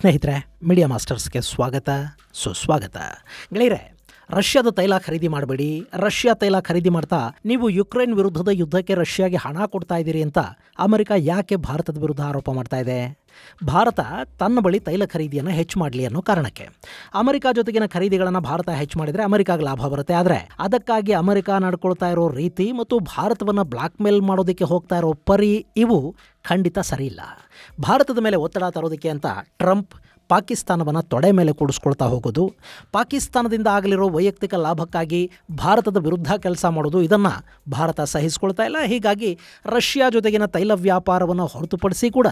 ಸ್ನೇಹಿತರೆ, ಮೀಡಿಯಾ ಮಾಸ್ಟರ್ಸ್ಗೆ ಸ್ವಾಗತ ಸುಸ್ವಾಗತ. ಗೆಳೆಯರೆ, ರಷ್ಯಾದ ತೈಲ ಖರೀದಿ ಮಾಡಬೇಡಿ. ರಷ್ಯಾ ತೈಲ ಖರೀದಿ ಮಾಡ್ತಾ ನೀವು ಯುಕ್ರೇನ್ ವಿರುದ್ಧದ ಯುದ್ಧಕ್ಕೆ ರಷ್ಯಾಗೆ ಹಣ ಕೊಡ್ತಾ ಇದ್ದೀರಿ ಅಂತ ಅಮೆರಿಕ ಯಾಕೆ ಭಾರತದ ವಿರುದ್ಧ ಆರೋಪ ಮಾಡ್ತಾ ಇದೆ? ಭಾರತ ತನ್ನ ಬಳಿ ತೈಲ ಖರೀದಿಯನ್ನು ಹೆಚ್ಚು ಮಾಡಲಿ ಅನ್ನೋ ಕಾರಣಕ್ಕೆ. ಅಮೆರಿಕ ಜೊತೆಗಿನ ಖರೀದಿಗಳನ್ನು ಭಾರತ ಹೆಚ್ಚು ಮಾಡಿದರೆ ಅಮೆರಿಕಾಗೆ ಲಾಭ ಬರುತ್ತೆ. ಆದರೆ ಅದಕ್ಕಾಗಿ ಅಮೆರಿಕ ನಡ್ಕೊಳ್ತಾ ಇರೋ ರೀತಿ ಮತ್ತು ಭಾರತವನ್ನು ಬ್ಲಾಕ್ ಮೇಲ್ ಮಾಡೋದಕ್ಕೆ ಹೋಗ್ತಾ ಇರೋ ಪರಿ ಇವು ಖಂಡಿತ ಸರಿಯಿಲ್ಲ. ಭಾರತದ ಮೇಲೆ ಒತ್ತಡ ತರೋದಕ್ಕೆ ಅಂತ ಟ್ರಂಪ್ ಪಾಕಿಸ್ತಾನವನ್ನು ತೊಡೆ ಮೇಲೆ ಕೂಡಿಸ್ಕೊಳ್ತಾ ಹೋಗೋದು, ಪಾಕಿಸ್ತಾನದಿಂದ ಆಗಲಿರೋ ವೈಯಕ್ತಿಕ ಲಾಭಕ್ಕಾಗಿ ಭಾರತದ ವಿರುದ್ಧ ಕೆಲಸ ಮಾಡೋದು, ಇದನ್ನು ಭಾರತ ಸಹಿಸ್ಕೊಳ್ತಾ ಇಲ್ಲ. ಹೀಗಾಗಿ ರಷ್ಯಾ ಜೊತೆಗಿನ ತೈಲ ವ್ಯಾಪಾರವನ್ನು ಹೊರತುಪಡಿಸಿ ಕೂಡ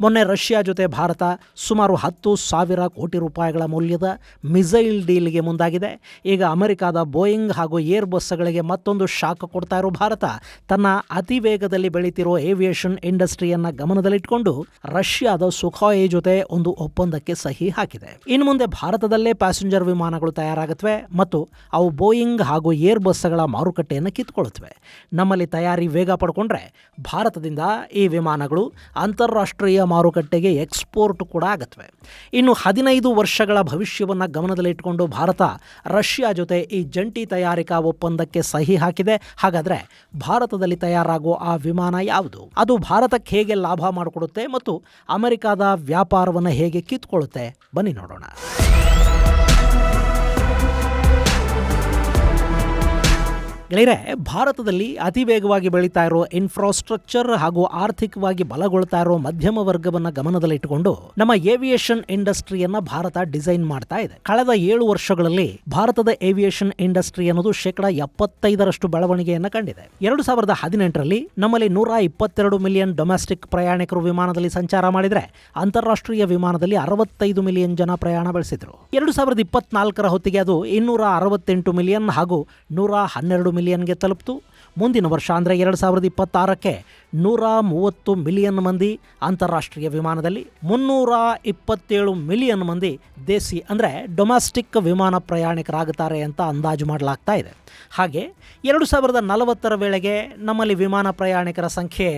ಮೊನ್ನೆ ರಷ್ಯಾ ಜೊತೆ ಭಾರತ ಸುಮಾರು 10,000 ಕೋಟಿ ರೂಪಾಯಿಗಳ ಮೌಲ್ಯದ ಮಿಸೈಲ್ ಡೀಲ್ಗೆ ಮುಂದಾಗಿದೆ. ಈಗ ಅಮೆರಿಕಾದ ಬೋಯಿಂಗ್ ಹಾಗೂ ಏರ್ ಬಸ್ಗಳಿಗೆ ಮತ್ತೊಂದು ಶಾಕ್ ಕೊಡ್ತಾ ಇರೋ ಭಾರತ ತನ್ನ ಅತಿ ವೇಗದಲ್ಲಿ ಬೆಳೀತಿರೋ ಏವಿಯೇಷನ್ ಇಂಡಸ್ಟ್ರಿಯನ್ನು ಗಮನದಲ್ಲಿಟ್ಕೊಂಡು ರಷ್ಯಾದ ಸುಖಾಯ್ ಜೊತೆ ಒಂದು ಒಪ್ಪಂದಕ್ಕೆ ಸಹಿ ಹಾಕಿದೆ. ಇನ್ನು ಮುಂದೆ ಭಾರತದಲ್ಲೇ ಪ್ಯಾಸೆಂಜರ್ ವಿಮಾನಗಳು ತಯಾರಾಗುತ್ತವೆ ಮತ್ತು ಅವು ಬೋಯಿಂಗ್ ಹಾಗೂ ಏರ್ ಬಸ್ಗಳ ಮಾರುಕಟ್ಟೆಯನ್ನು ಕಿತ್ಕೊಳ್ಳುತ್ತವೆ. ನಮ್ಮಲ್ಲಿ ತಯಾರಿ ವೇಗ ಪಡ್ಕೊಂಡ್ರೆ ಭಾರತದಿಂದ ಈ ವಿಮಾನಗಳು ಅಂತಾರಾಷ್ಟ್ರೀಯ ಮಾರುಕಟ್ಟೆಗೆ ಎಕ್ಸ್ಪೋರ್ಟ್ ಕೂಡ ಆಗುತ್ತವೆ. ಇನ್ನು 15 ವರ್ಷಗಳ ಭವಿಷ್ಯವನ್ನು ಗಮನದಲ್ಲಿಟ್ಟುಕೊಂಡು ಭಾರತ ರಷ್ಯಾ ಜೊತೆ ಈ ಜಂಟಿ ತಯಾರಿಕಾ ಒಪ್ಪಂದಕ್ಕೆ ಸಹಿ ಹಾಕಿದೆ. ಹಾಗಾದರೆ ಭಾರತದಲ್ಲಿ ತಯಾರಾಗುವ ಆ ವಿಮಾನ ಯಾವುದು? ಅದು ಭಾರತಕ್ಕೆ ಹೇಗೆ ಲಾಭ ಮಾಡಿಕೊಡುತ್ತೆ ಮತ್ತು ಅಮೆರಿಕದ ವ್ಯಾಪಾರವನ್ನು ಹೇಗೆ ಕಿತ್ಕೊಳ್ಳುತ್ತೆ? ಬನ್ನಿ ನೋಡೋಣ. ಗೆಳೆಯರೆ, ಭಾರತದಲ್ಲಿ ಅತಿ ವೇಗವಾಗಿ ಬೆಳೀತಾ ಇರೋ ಇನ್ಫ್ರಾಸ್ಟ್ರಕ್ಚರ್ ಹಾಗೂ ಆರ್ಥಿಕವಾಗಿ ಬಲಗೊಳ್ತಾ ಇರೋ ಮಧ್ಯಮ ವರ್ಗವನ್ನು ಗಮನದಲ್ಲಿಟ್ಟುಕೊಂಡು ನಮ್ಮ ಏವಿಯೇಷನ್ ಇಂಡಸ್ಟ್ರಿಯನ್ನ ಭಾರತ ಡಿಸೈನ್ ಮಾಡ್ತಾ ಇದೆ. ಕಳೆದ 7 ವರ್ಷಗಳಲ್ಲಿ ಭಾರತದ ಏವಿಯೇಷನ್ ಇಂಡಸ್ಟ್ರಿ ಅನ್ನೋದು 75% ಬೆಳವಣಿಗೆಯನ್ನು ಕಂಡಿದೆ. 2018ರಲ್ಲಿ ನಮ್ಮಲ್ಲಿ 122 ಮಿಲಿಯನ್ ಡೊಮೆಸ್ಟಿಕ್ ಪ್ರಯಾಣಿಕರು ವಿಮಾನದಲ್ಲಿ ಸಂಚಾರ ಮಾಡಿದರೆ ಅಂತಾರಾಷ್ಟ್ರೀಯ ವಿಮಾನದಲ್ಲಿ 65 ಮಿಲಿಯನ್ ಜನ ಪ್ರಯಾಣ ಬೆಳೆಸಿದ್ರು. 2024ರ ಹೊತ್ತಿಗೆ ಅದು 268 ಮಿಲಿಯನ್ ಹಾಗೂ 112 ಮಿಲಿಯನ್ಗೆ ತಲುಪಿತು. ಮುಂದಿನ ವರ್ಷ ಅಂದರೆ 2026ಕ್ಕೆ 130 ಮಿಲಿಯನ್ ಮಂದಿ ಅಂತಾರಾಷ್ಟ್ರೀಯ ವಿಮಾನದಲ್ಲಿ, 327 ಮಿಲಿಯನ್ ಮಂದಿ ದೇಸಿ ಅಂದರೆ ಡೊಮೆಸ್ಟಿಕ್ ವಿಮಾನ ಪ್ರಯಾಣಿಕರಾಗುತ್ತಾರೆ ಅಂತ ಅಂದಾಜು ಮಾಡಲಾಗ್ತಾ ಇದೆ. ಹಾಗೆ 2040ರ ವೇಳೆಗೆ ನಮ್ಮಲ್ಲಿ ವಿಮಾನ ಪ್ರಯಾಣಿಕರ ಸಂಖ್ಯೆ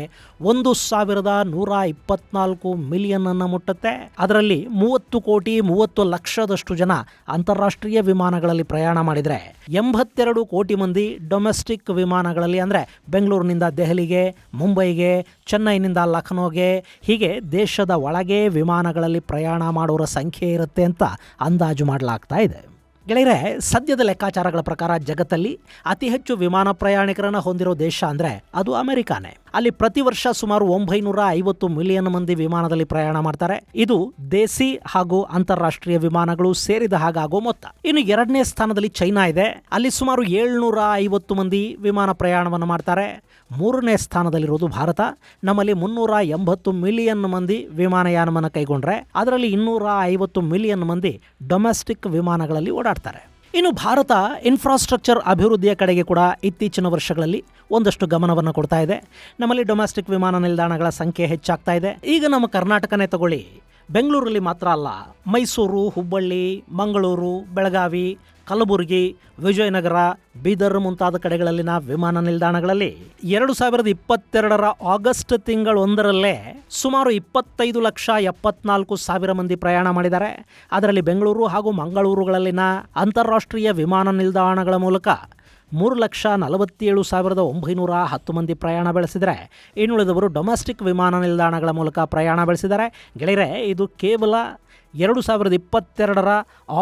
1,124 ಮಿಲಿಯನ್ ಅನ್ನು ಮುಟ್ಟುತ್ತೆ. ಅದರಲ್ಲಿ 30 ಲಕ್ಷದಷ್ಟು ಜನ ಅಂತಾರಾಷ್ಟ್ರೀಯ ವಿಮಾನಗಳಲ್ಲಿ ಪ್ರಯಾಣ ಮಾಡಿದರೆ 82 ಕೋಟಿ ಮಂದಿ ಡೊಮೆಸ್ಟಿಕ್ ವಿಮಾನಗಳಲ್ಲಿ ಅಂದರೆ ಬೆಂಗಳೂರಿನಿಂದ ದೆಹಲಿಗೆ, ಮುಂಬೈಗೆ, ಚೆನ್ನೈನಿಂದ ಲಖನೌಗೆ, ಹೀಗೆ ದೇಶದ ಒಳಗೆ ವಿಮಾನಗಳಲ್ಲಿ ಪ್ರಯಾಣ ಮಾಡೋರ ಸಂಖ್ಯೆ ಇರುತ್ತೆ ಅಂತ ಅಂದಾಜು ಮಾಡಲಾಗ್ತಾ ಇದೆ. ಗೆಳೆಯರೆ, ಸದ್ಯದ ಲೆಕ್ಕಾಚಾರಗಳ ಪ್ರಕಾರ ಜಗತ್ತಲ್ಲಿ ಅತಿ ಹೆಚ್ಚು ವಿಮಾನ ಪ್ರಯಾಣಿಕರನ್ನು ಹೊಂದಿರೋ ದೇಶ ಅಂದರೆ ಅದು ಅಮೆರಿಕಾನೇ. ಅಲ್ಲಿ ಪ್ರತಿ ವರ್ಷ ಸುಮಾರು 950 ಮಿಲಿಯನ್ ಮಂದಿ ವಿಮಾನದಲ್ಲಿ ಪ್ರಯಾಣ ಮಾಡ್ತಾರೆ. ಇದು ದೇಸಿ ಹಾಗೂ ಅಂತಾರಾಷ್ಟ್ರೀಯ ವಿಮಾನಗಳು ಸೇರಿದ ಹಾಗಾಗೋ ಮೊತ್ತ. ಇನ್ನು 2ನೇ ಸ್ಥಾನದಲ್ಲಿ ಚೈನಾ ಇದೆ. ಅಲ್ಲಿ ಸುಮಾರು 750 ಮಂದಿ ವಿಮಾನ ಪ್ರಯಾಣವನ್ನು ಮಾಡ್ತಾರೆ. 3ನೇ ಸ್ಥಾನದಲ್ಲಿರೋದು ಭಾರತ. ನಮ್ಮಲ್ಲಿ 380 ಮಿಲಿಯನ್ ಮಂದಿ ವಿಮಾನಯಾನವನ್ನು ಕೈಗೊಂಡ್ರೆ ಅದರಲ್ಲಿ 250 ಮಿಲಿಯನ್ ಮಂದಿ ಡೊಮೆಸ್ಟಿಕ್ ವಿಮಾನಗಳಲ್ಲಿ ಓಡಾಡ್ತಾರೆ. ಇನ್ನು ಭಾರತ ಇನ್ಫ್ರಾಸ್ಟ್ರಕ್ಚರ್ ಅಭಿವೃದ್ಧಿಯ ಕಡೆಗೆ ಕೂಡ ಇತ್ತೀಚಿನ ವರ್ಷಗಳಲ್ಲಿ ಒಂದಷ್ಟು ಗಮನವನ್ನು ಕೊಡ್ತಾ ಇದೆ. ನಮ್ಮಲ್ಲಿ ಡೊಮೆಸ್ಟಿಕ್ ವಿಮಾನ ನಿಲ್ದಾಣಗಳ ಸಂಖ್ಯೆ ಹೆಚ್ಚಾಗ್ತಾ ಇದೆ. ಈಗ ನಮ್ಮ ಕರ್ನಾಟಕನೇ ತಗೊಳ್ಳಿ, ಬೆಂಗಳೂರಲ್ಲಿ ಮಾತ್ರ ಅಲ್ಲ, ಮೈಸೂರು, ಹುಬ್ಬಳ್ಳಿ, ಮಂಗಳೂರು, ಬೆಳಗಾವಿ, ಕಲಬುರಗಿ, ವಿಜಯನಗರ, ಬೀದರ್ ಮುಂತಾದ ಕಡೆಗಳಲ್ಲಿನ ವಿಮಾನ ನಿಲ್ದಾಣಗಳಲ್ಲಿ 2022ರ ಆಗಸ್ಟ್ ತಿಂಗಳೊಂದರಲ್ಲೇ ಸುಮಾರು 25,74,000 ಮಂದಿ ಪ್ರಯಾಣ ಮಾಡಿದ್ದಾರೆ. ಅದರಲ್ಲಿ ಬೆಂಗಳೂರು ಹಾಗೂ ಮಂಗಳೂರುಗಳಲ್ಲಿನ ಅಂತಾರಾಷ್ಟ್ರೀಯ ವಿಮಾನ ನಿಲ್ದಾಣಗಳ ಮೂಲಕ 3,47,910 ಮಂದಿ ಪ್ರಯಾಣ ಬೆಳೆಸಿದರೆ ಇನ್ನುಳಿದವರು ಡೊಮೆಸ್ಟಿಕ್ ವಿಮಾನ ನಿಲ್ದಾಣಗಳ ಮೂಲಕ ಪ್ರಯಾಣ ಬೆಳೆಸಿದ್ದಾರೆ. ಗೆಳೆಯರೆ, ಇದು ಕೇವಲ 2022ರ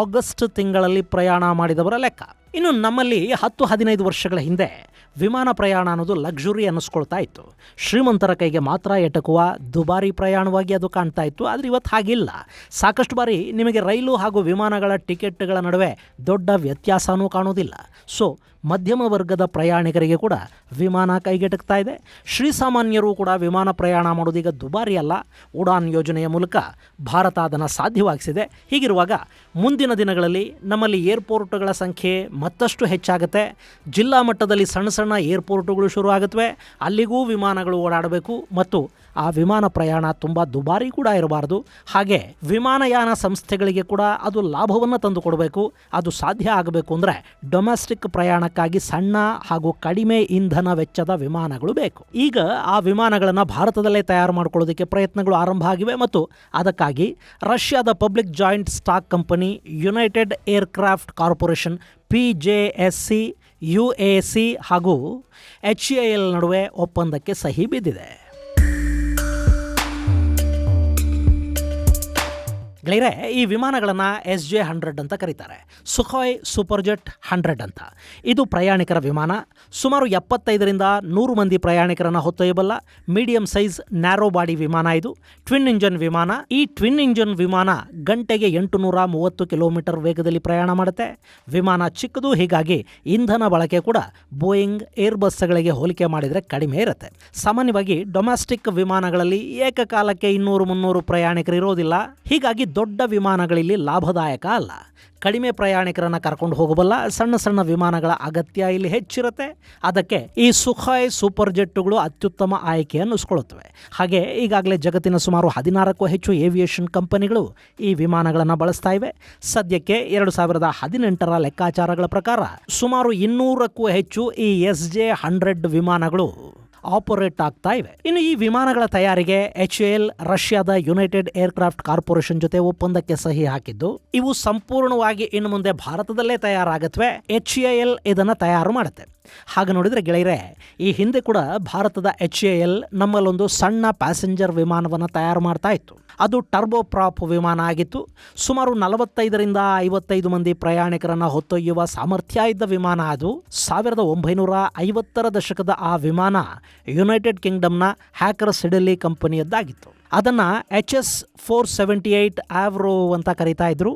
ಆಗಸ್ಟ್ ತಿಂಗಳಲ್ಲಿ ಪ್ರಯಾಣ ಮಾಡಿದವರ ಲೆಕ್ಕ. ಇನ್ನು ನಮ್ಮಲ್ಲಿ 10-15 ವರ್ಷಗಳ ಹಿಂದೆ ವಿಮಾನ ಪ್ರಯಾಣ ಅನ್ನೋದು ಲಕ್ಸುರಿ ಅನ್ನಿಸ್ಕೊಳ್ತಾ ಇತ್ತು. ಶ್ರೀಮಂತರ ಕೈಗೆ ಮಾತ್ರ ಎಟಕುವ ದುಬಾರಿ ಪ್ರಯಾಣವಾಗಿ ಅದು ಕಾಣ್ತಾ ಇತ್ತು. ಆದರೆ ಇವತ್ತು ಹಾಗಿಲ್ಲ. ಸಾಕಷ್ಟು ಬಾರಿ ನಿಮಗೆ ರೈಲು ಹಾಗೂ ವಿಮಾನಗಳ ಟಿಕೆಟ್ಗಳ ನಡುವೆ ದೊಡ್ಡ ವ್ಯತ್ಯಾಸನೂ ಕಾಣೋದಿಲ್ಲ. ಸೊ ಮಧ್ಯಮ ವರ್ಗದ ಪ್ರಯಾಣಿಕರಿಗೆ ಕೂಡ ವಿಮಾನ ಕೈಗೆಟಕ್ತಾ ಇದೆ. ಶ್ರೀಸಾಮಾನ್ಯರು ಕೂಡ ವಿಮಾನ ಪ್ರಯಾಣ ಮಾಡೋದೀಗ ದುಬಾರಿ ಅಲ್ಲ. ಉಡಾನ್ ಯೋಜನೆಯ ಮೂಲಕ ಭಾರತ ಅದನ್ನು ಸಾಧ್ಯವಾಗಿಸಿದೆ. ಹೀಗಿರುವಾಗ ಮುಂದಿನ ದಿನಗಳಲ್ಲಿ ನಮ್ಮಲ್ಲಿ ಏರ್ಪೋರ್ಟ್ಗಳ ಸಂಖ್ಯೆ ಮತ್ತಷ್ಟು ಹೆಚ್ಚಾಗುತ್ತೆ. ಜಿಲ್ಲಾ ಮಟ್ಟದಲ್ಲಿ ಸಣ್ಣ ಸಣ್ಣ ಏರ್ಪೋರ್ಟುಗಳು ಶುರು ಆಗುತ್ತವೆ. ಅಲ್ಲಿಗೂ ವಿಮಾನಗಳು ಓಡಾಡಬೇಕು ಮತ್ತು ಆ ವಿಮಾನ ಪ್ರಯಾಣ ತುಂಬ ದುಬಾರಿ ಕೂಡ ಇರಬಾರ್ದು. ಹಾಗೆ ವಿಮಾನಯಾನ ಸಂಸ್ಥೆಗಳಿಗೆ ಕೂಡ ಅದು ಲಾಭವನ್ನು ತಂದು ಕೊಡಬೇಕು. ಅದು ಸಾಧ್ಯ ಆಗಬೇಕು ಅಂದರೆ ಡೊಮೆಸ್ಟಿಕ್ ಪ್ರಯಾಣಕ್ಕಾಗಿ ಸಣ್ಣ ಹಾಗೂ ಕಡಿಮೆ ಇಂಧನ ವೆಚ್ಚದ ವಿಮಾನಗಳು ಬೇಕು. ಈಗ ಆ ವಿಮಾನಗಳನ್ನು ಭಾರತದಲ್ಲೇ ತಯಾರು ಮಾಡಿಕೊಳ್ಳೋದಕ್ಕೆ ಪ್ರಯತ್ನಗಳು ಆರಂಭ ಆಗಿವೆ ಮತ್ತು ಅದಕ್ಕಾಗಿ ರಷ್ಯಾದ ರಷ್ಯಾದ public joint stock company United aircraft corporation PJSC, UAC ಹಾಗೂ HAL ನಡುವೆ ಒಪ್ಪಂದಕ್ಕೆ ಸಹಿ ಬಿದ್ದಿದೆ. ಗೆಳೆಯರೆ, ಈ ವಿಮಾನಗಳನ್ನು SJ-100 ಅಂತ ಕರೀತಾರೆ. ಸುಖಾಯ್ ಸೂಪರ್ಜೆಟ್ 100 ಅಂತ. ಇದು ಪ್ರಯಾಣಿಕರ ವಿಮಾನ. ಸುಮಾರು 75ರಿಂದ 100 ಮಂದಿ ಪ್ರಯಾಣಿಕರನ್ನು ಹೊತ್ತೊಯ್ಯಬಲ್ಲ ಮೀಡಿಯಂ ಸೈಜ್ ನ್ಯಾರೋ ಬಾಡಿ ವಿಮಾನ ಇದು. ಟ್ವಿನ್ ಇಂಜನ್ ವಿಮಾನ. ಈ ಟ್ವಿನ್ ಇಂಜನ್ ವಿಮಾನ ಗಂಟೆಗೆ 830 ಕಿಲೋಮೀಟರ್ ವೇಗದಲ್ಲಿ ಪ್ರಯಾಣ ಮಾಡುತ್ತೆ. ವಿಮಾನ ಚಿಕ್ಕದು, ಹೀಗಾಗಿ ಇಂಧನ ಬಳಕೆ ಕೂಡ ಬೋಯಿಂಗ್ ಏರ್ಬಸ್ಗಳಿಗೆ ಹೋಲಿಕೆ ಮಾಡಿದರೆ ಕಡಿಮೆ ಇರುತ್ತೆ. ಸಾಮಾನ್ಯವಾಗಿ ಡೊಮೆಸ್ಟಿಕ್ ವಿಮಾನಗಳಲ್ಲಿ ಏಕಕಾಲಕ್ಕೆ 200-300 ಪ್ರಯಾಣಿಕರು ಇರೋದಿಲ್ಲ. ಹೀಗಾಗಿ ದೊಡ್ಡ ವಿಮಾನಗಳಲ್ಲಿ ಲಾಭದಾಯಕ ಅಲ್ಲ. ಕಡಿಮೆ ಪ್ರಯಾಣಿಕರನ್ನು ಕರ್ಕೊಂಡು ಹೋಗಬಲ್ಲ ಸಣ್ಣ ಸಣ್ಣ ವಿಮಾನಗಳ ಅಗತ್ಯ ಇಲ್ಲಿ ಹೆಚ್ಚಿರುತ್ತೆ. ಅದಕ್ಕೆ ಈ ಸುಖಾಯ್ ಸೂಪರ್ ಜೆಟ್ಟುಗಳು ಅತ್ಯುತ್ತಮ ಆಯ್ಕೆ ಅನ್ನಿಸ್ಕೊಳ್ಳುತ್ತವೆ. ಹಾಗೆ ಈಗಾಗಲೇ ಜಗತ್ತಿನ ಸುಮಾರು 16ಕ್ಕೂ ಹೆಚ್ಚು ಏವಿಯೇಷನ್ ಕಂಪನಿಗಳು ಈ ವಿಮಾನಗಳನ್ನು ಬಳಸ್ತಾ ಇವೆ. ಸದ್ಯಕ್ಕೆ 2018ರ ಲೆಕ್ಕಾಚಾರಗಳ ಪ್ರಕಾರ ಸುಮಾರು 200ಕ್ಕೂ ಹೆಚ್ಚು ಈ SJ-100 ವಿಮಾನಗಳು ಆಪರೇಟ್ ಆಗ್ತಾ ಇವೆ. ಇನ್ನು ಈ ವಿಮಾನಗಳ ತಯಾರಿಗೆ HAL ರಷ್ಯಾದ ಯುನೈಟೆಡ್ ಏರ್ಕ್ರಾಫ್ಟ್ ಕಾರ್ಪೊರೇಷನ್ ಜೊತೆ ಒಪ್ಪಂದಕ್ಕೆ ಸಹಿ ಹಾಕಿದ್ದು. ಇವು ಸಂಪೂರ್ಣವಾಗಿ ಇನ್ನು ಮುಂದೆ ಭಾರತದಲ್ಲೇ ತಯಾರಾಗತ್ವೆ. HAL ಇದನ್ನು ತಯಾರು ಮಾಡುತ್ತೆ. ಹಾಗೆ ನೋಡಿದರೆ ಗೆಳೆಯರೆ, ಈ ಹಿಂದೆ ಕೂಡ ಭಾರತದ HAL ನಮ್ಮಲ್ಲೊಂದು ಸಣ್ಣ ಪ್ಯಾಸೆಂಜರ್ ವಿಮಾನವನ್ನು ತಯಾರು ಮಾಡ್ತಾ ಇತ್ತು. ಅದು ಟರ್ಬೋ ಪ್ರಾಪ್ ವಿಮಾನ ಆಗಿತ್ತು. ಸುಮಾರು 45ರಿಂದ 55 ಮಂದಿ ಪ್ರಯಾಣಿಕರನ್ನು ಹೊತ್ತೊಯ್ಯುವ ಸಾಮರ್ಥ್ಯ ಇದ್ದ ವಿಮಾನ ಅದು. 1950ರ ದಶಕದ ಆ ವಿಮಾನ ಯುನೈಟೆಡ್ ಕಿಂಗ್ಡಮ್ನ ಹ್ಯಾಕರ್ ಸಿಡೆಲಿ ಕಂಪನಿಯದ್ದಾಗಿತ್ತು. ಅದನ್ನು HS-478 ಆವ್ರೋ ಅಂತ ಕರೀತಾ ಇದ್ರು.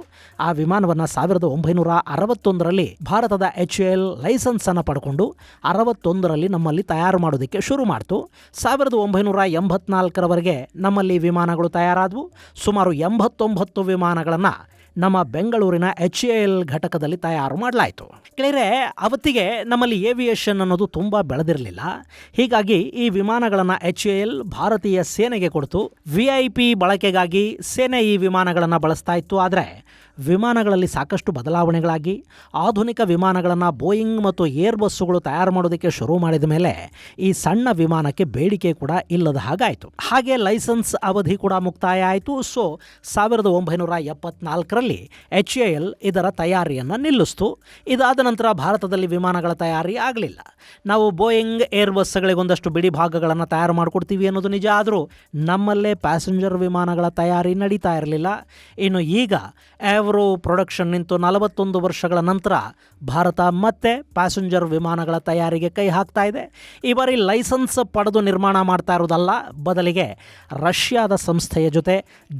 ಆ ವಿಮಾನವನ್ನು 1961ರಲ್ಲಿ ಭಾರತದ HAL ಲೈಸೆನ್ಸ್ ಅನ್ನು ಪಡ್ಕೊಂಡು 61ರಲ್ಲಿ ನಮ್ಮಲ್ಲಿ ತಯಾರು ಮಾಡೋದಕ್ಕೆ ಶುರು ಮಾಡ್ತು. 1984ರವರೆಗೆ ನಮ್ಮಲ್ಲಿ ವಿಮಾನಗಳು ತಯಾರಾದವು. ಸುಮಾರು 89 ವಿಮಾನಗಳನ್ನು ನಮ್ಮ ಬೆಂಗಳೂರಿನ HAL ಘಟಕದಲ್ಲಿ ತಯಾರು ಮಾಡಲಾಯಿತು. ಗೆಳೆಯರೆ, ಅವತ್ತಿಗೆ ನಮ್ಮಲ್ಲಿ ಏವಿಯೇಷನ್ ಅನ್ನೋದು ತುಂಬ ಬೆಳೆದಿರಲಿಲ್ಲ. ಹೀಗಾಗಿ ಈ ವಿಮಾನಗಳನ್ನು HAL ಭಾರತೀಯ ಸೇನೆಗೆ ಕೊಡ್ತು. VIP ಬಳಕೆಗಾಗಿ ಸೇನೆ ಈ ವಿಮಾನಗಳನ್ನು ಬಳಸ್ತಾ ಇತ್ತು. ಆದರೆ ವಿಮಾನಗಳಲ್ಲಿ ಸಾಕಷ್ಟು ಬದಲಾವಣೆಗಳಾಗಿ ಆಧುನಿಕ ವಿಮಾನಗಳನ್ನು ಬೋಯಿಂಗ್ ಮತ್ತು ಏರ್ ಬಸ್ಸುಗಳು ತಯಾರು ಮಾಡೋದಕ್ಕೆ ಶುರು ಮಾಡಿದ ಮೇಲೆ ಈ ಸಣ್ಣ ವಿಮಾನಕ್ಕೆ ಬೇಡಿಕೆ ಕೂಡ ಇಲ್ಲದ ಹಾಗಾಯಿತು. ಹಾಗೆ ಲೈಸೆನ್ಸ್ ಅವಧಿ ಕೂಡ ಮುಕ್ತಾಯ ಆಯಿತು. ಸೊ 1974ರಲ್ಲಿ HAL ಇದರ ತಯಾರಿಯನ್ನು ನಿಲ್ಲಿಸ್ತು. ಇದಾದ ನಂತರ ಭಾರತದಲ್ಲಿ ವಿಮಾನಗಳ ತಯಾರಿ ಆಗಲಿಲ್ಲ. ನಾವು ಬೋಯಿಂಗ್ ಏರ್ ಬಸ್ಗಳಿಗೊಂದಷ್ಟು ಬಿಡಿ ಭಾಗಗಳನ್ನು ತಯಾರು ಮಾಡಿಕೊಡ್ತೀವಿ ಅನ್ನೋದು ನಿಜ. ಆದರೂ ನಮ್ಮಲ್ಲೇ ಪ್ಯಾಸೆಂಜರ್ ವಿಮಾನಗಳ ತಯಾರಿ ನಡೀತಾ ಇರಲಿಲ್ಲ. ಇನ್ನು ಈಗ ಆವ್ರೋ ಪ್ರೊಡಕ್ಷನ್ ನಿಂತು 41 ವರ್ಷಗಳ ನಂತರ ಭಾರತ ಮತ್ತೆ ಪ್ಯಾಸೆಂಜರ್ ವಿಮಾನಗಳ ತಯಾರಿಗೆ ಕೈ ಹಾಕ್ತಾ ಇದೆ. ಈ ಬಾರಿ ಲೈಸೆನ್ಸ್ ಪಡೆದು ನಿರ್ಮಾಣ ಮಾಡ್ತಾ ಇರೋದಲ್ಲ, ಬದಲಿಗೆ ರಷ್ಯಾದ ಸಂಸ್ಥೆಯ ಜೊತೆ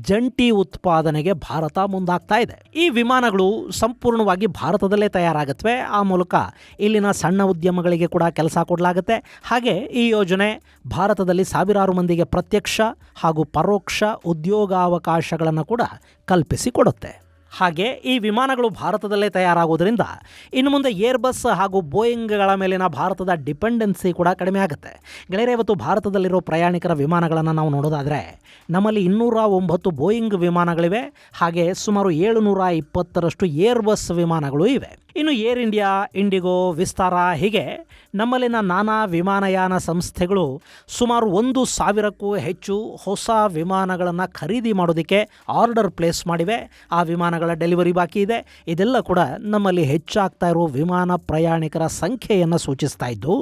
ಜಂಟಿ ಉತ್ಪಾದನೆಗೆ ಭಾರತ ಮುಂದಾಗ್ತಾ ಇದೆ. ಈ ವಿಮಾನಗಳು ಸಂಪೂರ್ಣವಾಗಿ ಭಾರತದಲ್ಲೇ ತಯಾರಾಗತ್ವೆ. ಆ ಮೂಲಕ ಇಲ್ಲಿನ ಸಣ್ಣ ಉದ್ಯಮಗಳಿಗೆ ಕೂಡ ಕೆಲಸ ಕೊಡಲಾಗುತ್ತೆ. ಹಾಗೆ ಈ ಯೋಜನೆ ಭಾರತದಲ್ಲಿ ಸಾವಿರಾರು ಮಂದಿಗೆ ಪ್ರತ್ಯಕ್ಷ ಹಾಗೂ ಪರೋಕ್ಷ ಉದ್ಯೋಗಾವಕಾಶಗಳನ್ನು ಕೂಡ ಕಲ್ಪಿಸಿಕೊಡುತ್ತೆ. ಹಾಗೆ ಈ ವಿಮಾನಗಳು ಭಾರತದಲ್ಲೇ ತಯಾರಾಗೋದ್ರಿಂದ ಇನ್ನು ಮುಂದೆ ಏರ್ಬಸ್ ಹಾಗೂ ಬೋಯಿಂಗ್ಗಳ ಮೇಲಿನ ಭಾರತದ ಡಿಪೆಂಡೆನ್ಸಿ ಕೂಡ ಕಡಿಮೆ ಆಗುತ್ತೆ. ಗೆಳೆಯರೆ, ಇವತ್ತು ಭಾರತದಲ್ಲಿರೋ ಪ್ರಯಾಣಿಕರ ವಿಮಾನಗಳನ್ನು ನಾವು ನೋಡೋದಾದರೆ ನಮ್ಮಲ್ಲಿ 209 ಬೋಯಿಂಗ್ ವಿಮಾನಗಳಿವೆ. ಹಾಗೆ ಸುಮಾರು 720ರಷ್ಟು ಏರ್ಬಸ್ ವಿಮಾನಗಳು ಇವೆ. ಇನ್ನು ಏರ್ ಇಂಡಿಯಾ, ಇಂಡಿಗೋ, ವಿಸ್ತಾರ ಹೀಗೆ ನಮ್ಮಲ್ಲಿನ ನಾನಾ ವಿಮಾನಯಾನ ಸಂಸ್ಥೆಗಳು ಸುಮಾರು 1,000ಕ್ಕೂ ಹೆಚ್ಚು ಹೊಸ ವಿಮಾನಗಳನ್ನು ಖರೀದಿ ಮಾಡೋದಕ್ಕೆ ಆರ್ಡರ್ ಪ್ಲೇಸ್ ಮಾಡಿವೆ. ಆ ವಿಮಾನಗಳ ಡೆಲಿವರಿ ಬಾಕಿ ಇದೆ. ಇದೆಲ್ಲ ಕೂಡ ನಮ್ಮಲ್ಲಿ ಹೆಚ್ಚಾಗ್ತಾ ಇರೋ ವಿಮಾನ ಪ್ರಯಾಣಿಕರ ಸಂಖ್ಯೆಯನ್ನು ಸೂಚಿಸ್ತಾ ಇದ್ದು,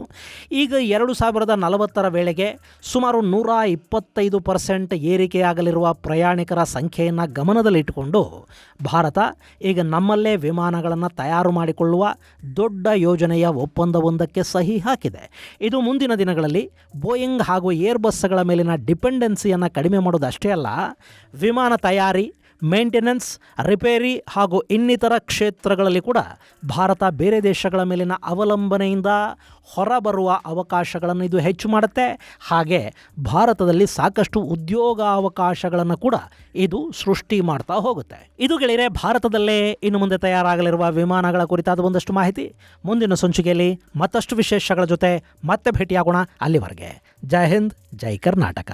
ಈಗ 2040ರ ವೇಳೆಗೆ ಸುಮಾರು 125% ಏರಿಕೆಯಾಗಲಿರುವ ಪ್ರಯಾಣಿಕರ ಸಂಖ್ಯೆಯನ್ನು ಗಮನದಲ್ಲಿಟ್ಟುಕೊಂಡು ಭಾರತ ಈಗ ನಮ್ಮಲ್ಲೇ ವಿಮಾನಗಳನ್ನು ತಯಾರು ಮಾಡಿಕೊಳ್ಳುವ ದೊಡ್ಡ ಯೋಜನೆಯ ಒಪ್ಪಂದವೊಂದಕ್ಕೆ ಸಹಿ ಹಾಕಿದೆ. ಇದು ಮುಂದಿನ ದಿನಗಳಲ್ಲಿ ಬೋಯಿಂಗ್ ಹಾಗೂ ಏರ್ ಬಸ್ಗಳ ಮೇಲಿನ ಡಿಪೆಂಡೆನ್ಸಿಯನ್ನು ಕಡಿಮೆ ಮಾಡೋದಷ್ಟೇ ಅಲ್ಲ, ವಿಮಾನ ತಯಾರಿ, ಮೇಂಟೆನೆನ್ಸ್, ರಿಪೇರಿ ಹಾಗೂ ಇನ್ನಿತರ ಕ್ಷೇತ್ರಗಳಲ್ಲಿ ಕೂಡ ಭಾರತ ಬೇರೆ ದೇಶಗಳ ಮೇಲಿನ ಅವಲಂಬನೆಯಿಂದ ಹೊರಬರುವ ಅವಕಾಶಗಳನ್ನು ಇದು ಹೆಚ್ಚು ಮಾಡುತ್ತೆ. ಹಾಗೆ ಭಾರತದಲ್ಲಿ ಸಾಕಷ್ಟು ಉದ್ಯೋಗಾವಕಾಶಗಳನ್ನು ಕೂಡ ಇದು ಸೃಷ್ಟಿ ಮಾಡ್ತಾ ಹೋಗುತ್ತೆ. ಇದು ಗೆಳೆಯರೆ, ಭಾರತದಲ್ಲೇ ಇನ್ನು ಮುಂದೆ ತಯಾರಾಗಲಿರುವ ವಿಮಾನಗಳ ಕುರಿತಾದ ಒಂದಷ್ಟು ಮಾಹಿತಿ. ಮುಂದಿನ ಸಂಚಿಕೆಯಲ್ಲಿ ಮತ್ತಷ್ಟು ವಿಶೇಷಗಳ ಜೊತೆ ಮತ್ತೆ ಭೇಟಿಯಾಗೋಣ. ಅಲ್ಲಿವರೆಗೆ ಜೈ ಹಿಂದ್, ಜೈ ಕರ್ನಾಟಕ.